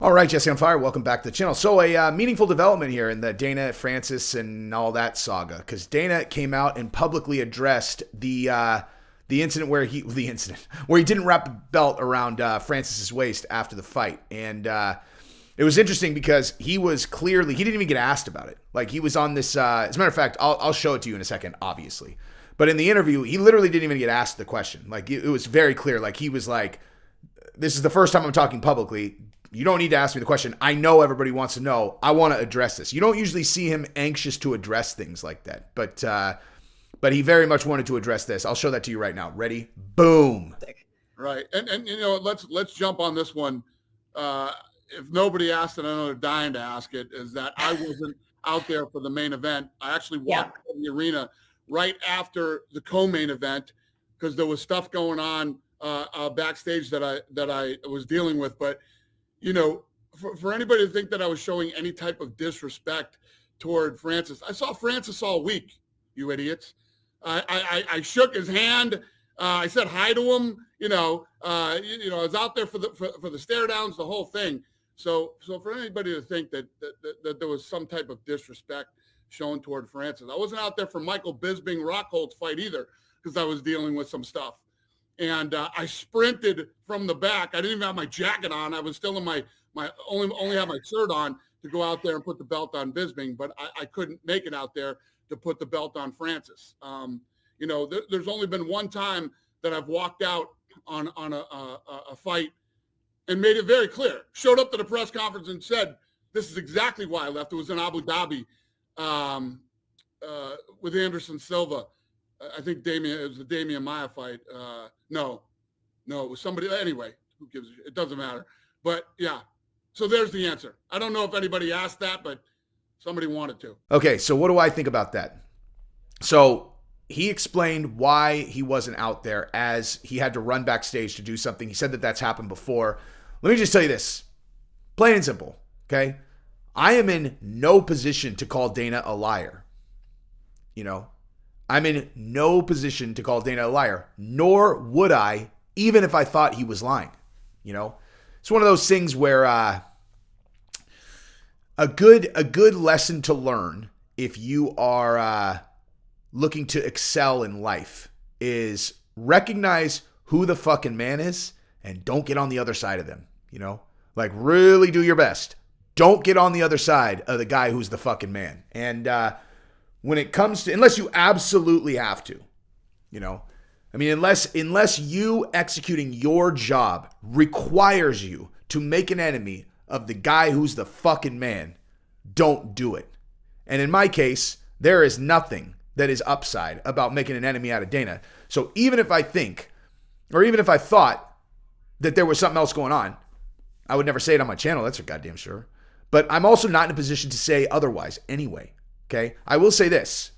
All right, Jesse on Fire, welcome back to the channel. So a meaningful development here in the Dana, Francis, and all that saga, because Dana came out and publicly addressed the incident where he didn't wrap the belt around Francis's waist after the fight, and it was interesting because he didn't even get asked about it. Like he was on this. As a matter of fact, I'll show it to you in a second, obviously, but in the interview, he literally didn't even get asked the question. Like it was very clear. Like he was like, "This is the first time I'm talking publicly. You don't need to ask me the question. I know everybody wants to know. I want to address this." You don't usually see him anxious to address things like that, but he very much wanted to address this. I'll show that to you right now. Ready? Boom. Right, and let's jump on this one. If nobody asked it, I know they're dying to ask it. Is that I wasn't out there for the main event. I actually walked out of the arena right after the co-main event because there was stuff going on backstage that I was dealing with, but. For anybody to think that I was showing any type of disrespect toward Francis, I saw Francis all week, you idiots. I shook his hand. I said hi to him. I was out there for the stare downs, the whole thing. So for anybody to think that there was some type of disrespect shown toward Francis, I wasn't out there for Michael Bisping Rockhold's fight either because I was dealing with some stuff. And I sprinted from the back. I didn't even have my jacket on. I was still in my only have my shirt on to go out there and put the belt on Bisping, but I couldn't make it out there to put the belt on Francis. There's only been one time that I've walked out on a fight and made it very clear. Showed up to the press conference and said, "This is exactly why I left." It was in Abu Dhabi with Anderson Silva. I think it was the Damian Maia fight. No, it was somebody. Anyway, who gives a shit? It doesn't matter. But yeah, so there's the answer. I don't know if anybody asked that, but somebody wanted to. Okay, so what do I think about that? So he explained why he wasn't out there as he had to run backstage to do something. He said that that's happened before. Let me just tell you this, plain and simple, okay? I am in no position to call Dana a liar, I'm in no position to call Dana a liar, nor would I, even if I thought he was lying. It's one of those things where a good lesson to learn if you are looking to excel in life is recognize who the fucking man is and don't get on the other side of them. Like really do your best. Don't get on the other side of the guy who's the fucking man. And when it comes to, unless you absolutely have to, unless you executing your job requires you to make an enemy of the guy who's the fucking man, don't do it. And in my case, there is nothing that is upside about making an enemy out of Dana. So even if I think, or even if I thought that there was something else going on, I would never say it on my channel, that's for goddamn sure. But I'm also not in a position to say otherwise anyway. Okay, I will say this.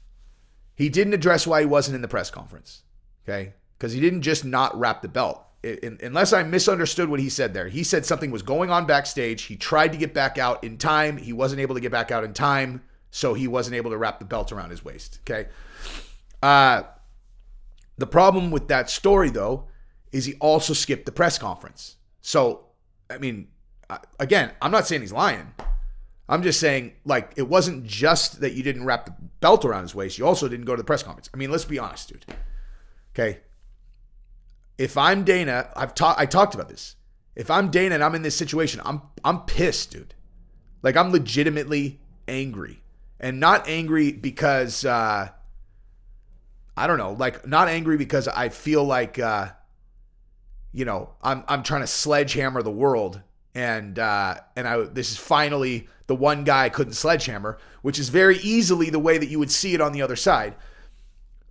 He didn't address why he wasn't in the press conference. Okay, because he didn't just not wrap the belt. Unless I misunderstood what he said there. He said something was going on backstage. He tried to get back out in time. He wasn't able to get back out in time, so he wasn't able to wrap the belt around his waist. Okay. The problem with that story, though, is he also skipped the press conference. So, again, I'm not saying he's lying. I'm just saying, like, it wasn't just that you didn't wrap the belt around his waist. You also didn't go to the press conference. Let's be honest, dude. Okay. If I'm Dana, I talked about this. If I'm Dana and I'm in this situation, I'm pissed, dude. Like, I'm legitimately angry. And not angry because, not angry because I feel like, I'm trying to sledgehammer the world. And this is finally the one guy I couldn't sledgehammer, which is very easily the way that you would see it on the other side.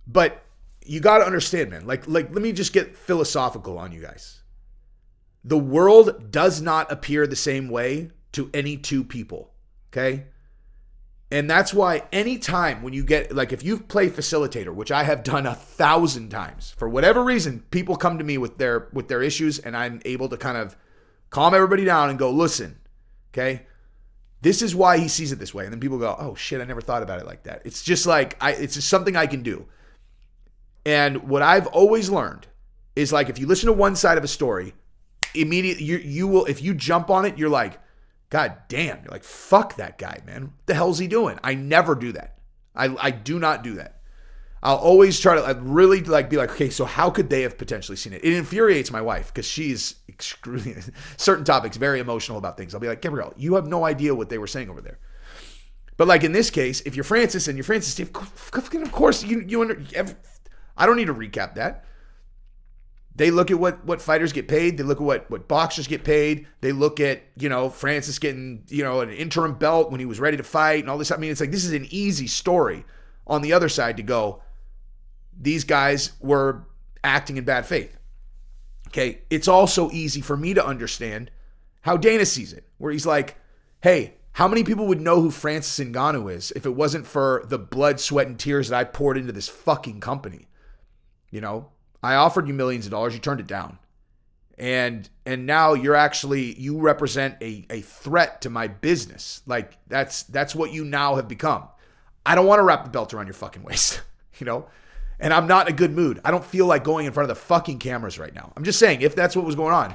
But you got to understand, man, like, let me just get philosophical on you guys. The world does not appear the same way to any two people. Okay. And that's why anytime when you get, like, if you play facilitator, which I have done 1,000 times, for whatever reason, people come to me with their issues and I'm able to kind of calm everybody down and go, listen, okay, this is why he sees it this way. And then people go, oh shit, I never thought about it like that. It's just like, it's just something I can do. And what I've always learned is, like, if you listen to one side of a story, immediately you will, if you jump on it, you're like, God damn, you're like, fuck that guy, man. What the hell's he doing? I never do that. I do not do that. I'll always try to really like be like, okay, so how could they have potentially seen it? It infuriates my wife because she's certain topics, very emotional about things. I'll be like, Gabrielle, you have no idea what they were saying over there. But like in this case, if you're Francis and you're Francis, of course, I don't need to recap that. They look at what fighters get paid. They look at what boxers get paid. They look at, Francis getting, an interim belt when he was ready to fight and all this. I mean, it's like, this is an easy story on the other side to go, these guys were acting in bad faith. Okay. It's also easy for me to understand how Dana sees it, where he's like, hey, how many people would know who Francis Ngannou is if it wasn't for the blood, sweat, and tears that I poured into this fucking company? I offered you millions of dollars. You turned it down. And now you represent a threat to my business. Like that's what you now have become. I don't want to wrap the belt around your fucking waist, and I'm not in a good mood. I don't feel like going in front of the fucking cameras right now. I'm just saying, if that's what was going on,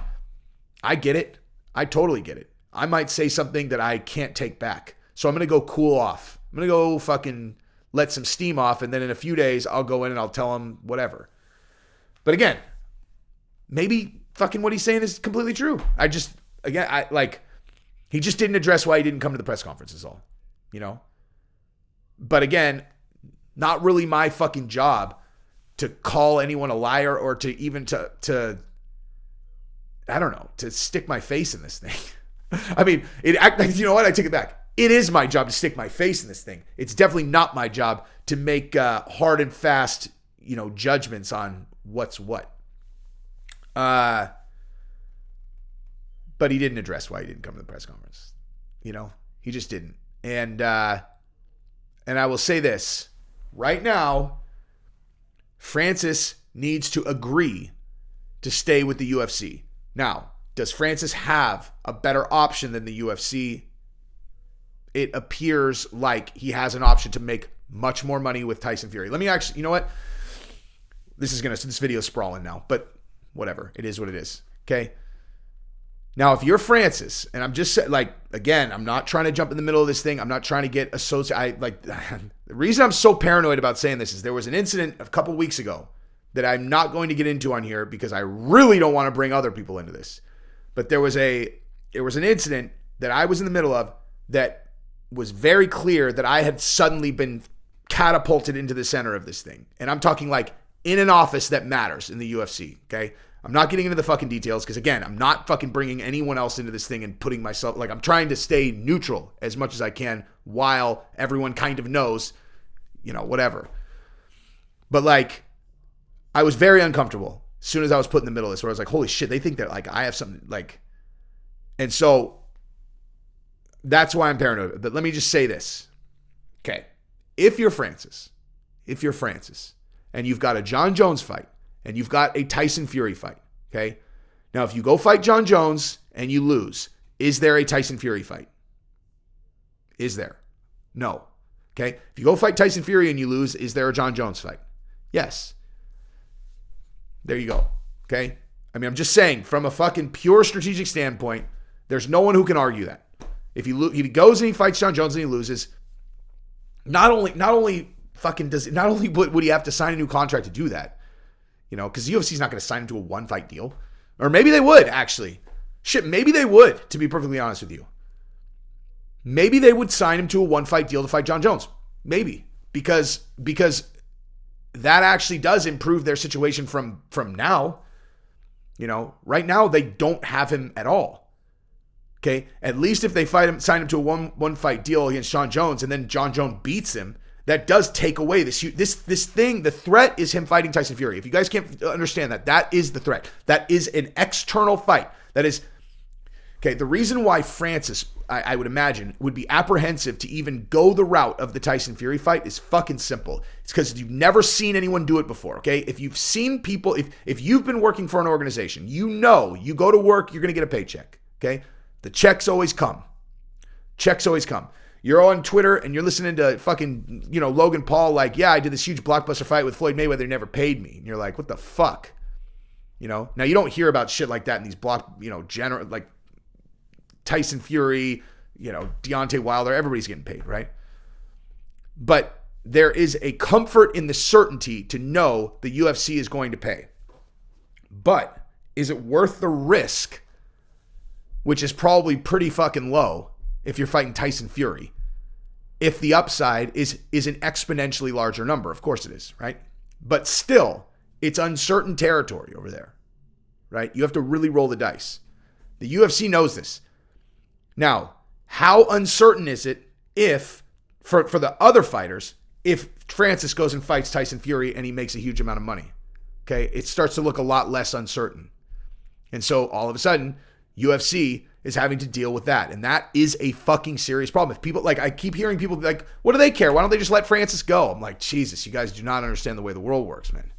I get it. I totally get it. I might say something that I can't take back. So I'm going to go cool off. I'm going to go fucking let some steam off. And then in a few days, I'll go in and I'll tell him whatever. But again, maybe fucking what he's saying is completely true. He just didn't address why he didn't come to the press conference is all, But again, not really my fucking job to call anyone a liar or to even to I don't know, to stick my face in this thing. I mean, you know what? I take it back. It is my job to stick my face in this thing. It's definitely not my job to make hard and fast, judgments on what's what. But he didn't address why he didn't come to the press conference. He just didn't. And I will say this right now, Francis needs to agree to stay with the UFC. Now, does Francis have a better option than the UFC? It appears like he has an option to make much more money with Tyson Fury. Let me actually, you know what? This video is sprawling now, but whatever. It is what it is. Okay. Now, if you're Francis, and I'm just saying, again, I'm not trying to jump in the middle of this thing. I'm not trying to get associated. The reason I'm so paranoid about saying this is there was an incident a couple weeks ago that I'm not going to get into on here because I really don't want to bring other people into this. But there was an incident that I was in the middle of that was very clear that I had suddenly been catapulted into the center of this thing. And I'm talking like in an office that matters in the UFC, okay? I'm not getting into the fucking details because, again, I'm not fucking bringing anyone else into this thing and putting myself, I'm trying to stay neutral as much as I can while everyone kind of knows, whatever. But, I was very uncomfortable as soon as I was put in the middle of this, where I was like, holy shit, they think that, I have something, and so that's why I'm paranoid. But let me just say this. Okay. If you're Francis, and you've got a Jon Jones fight, and you've got a Tyson Fury fight, okay? Now, if you go fight Jon Jones and you lose, is there a Tyson Fury fight? Is there? No. Okay? If you go fight Tyson Fury and you lose, is there a Jon Jones fight? Yes. There you go. Okay? I mean, I'm just saying, from a fucking pure strategic standpoint, there's no one who can argue that. If he goes and he fights Jon Jones and he loses, not only would he have to sign a new contract to do that, because the UFC's not going to sign him to a one-fight deal. Or maybe they would, actually. Shit, maybe they would, to be perfectly honest with you. Maybe they would sign him to a one-fight deal to fight Jon Jones. Maybe. Because that actually does improve their situation from now. Right now, they don't have him at all. Okay? At least if they sign him to a one-fight deal against Jon Jones, and then Jon Jones beats him, that does take away this thing. The threat is him fighting Tyson Fury. If you guys can't understand that is the threat. That is an external fight. That is, okay, the reason why Francis, I would imagine, would be apprehensive to even go the route of the Tyson Fury fight is fucking simple. It's because you've never seen anyone do it before, okay? If you've seen people, if you've been working for an organization, you go to work, you're going to get a paycheck, okay? The checks always come. You're on Twitter and you're listening to fucking, Logan Paul yeah, I did this huge blockbuster fight with Floyd Mayweather, he never paid me. And you're like, what the fuck? Now you don't hear about shit like that in these Tyson Fury, Deontay Wilder, everybody's getting paid, right? But there is a comfort in the certainty to know the UFC is going to pay. But is it worth the risk, which is probably pretty fucking low if you're fighting Tyson Fury, if the upside is an exponentially larger number? Of course it is, right? But still, it's uncertain territory over there, right? You have to really roll the dice. The UFC knows this. Now, how uncertain is it if, for the other fighters, if Francis goes and fights Tyson Fury and he makes a huge amount of money? Okay, it starts to look a lot less uncertain. And so all of a sudden, UFC is having to deal with that. And that is a fucking serious problem. If people, I keep hearing people like, what do they care? Why don't they just let Francis go? I'm like, Jesus, you guys do not understand the way the world works, man.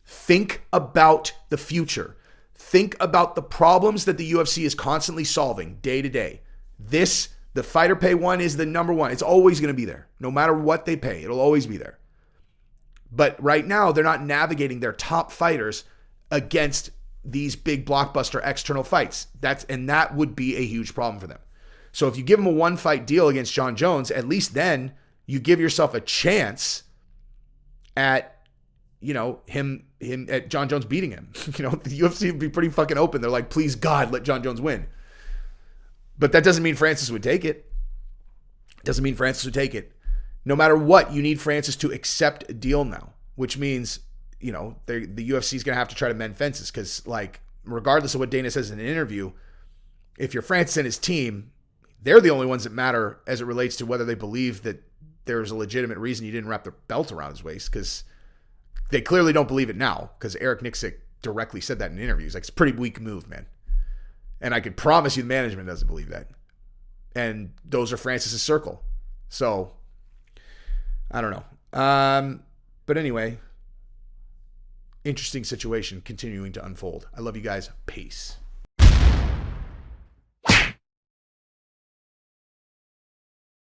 Think about the future. Think about the problems that the UFC is constantly solving day to day. The fighter pay one is the number one. It's always going to be there. No matter what they pay, it'll always be there. But right now, they're not navigating their top fighters against these big blockbuster external fights. That would be a huge problem for them. So if you give him a one-fight deal against Jon Jones, at least then you give yourself a chance at, him at Jon Jones beating him. The UFC would be pretty fucking open. They're like, please God, let Jon Jones win. But that doesn't mean Francis would take it. No matter what, you need Francis to accept a deal now, which means, the UFC is going to have to try to mend fences because, regardless of what Dana says in an interview, if you're Francis and his team, they're the only ones that matter as it relates to whether they believe that there's a legitimate reason you didn't wrap the belt around his waist, because they clearly don't believe it now, because Eric Nicksick directly said that in interviews. It's a pretty weak move, man. And I could promise you the management doesn't believe that. And those are Francis's circle. So, I don't know. But anyway, interesting situation continuing to unfold. I love you guys. Peace.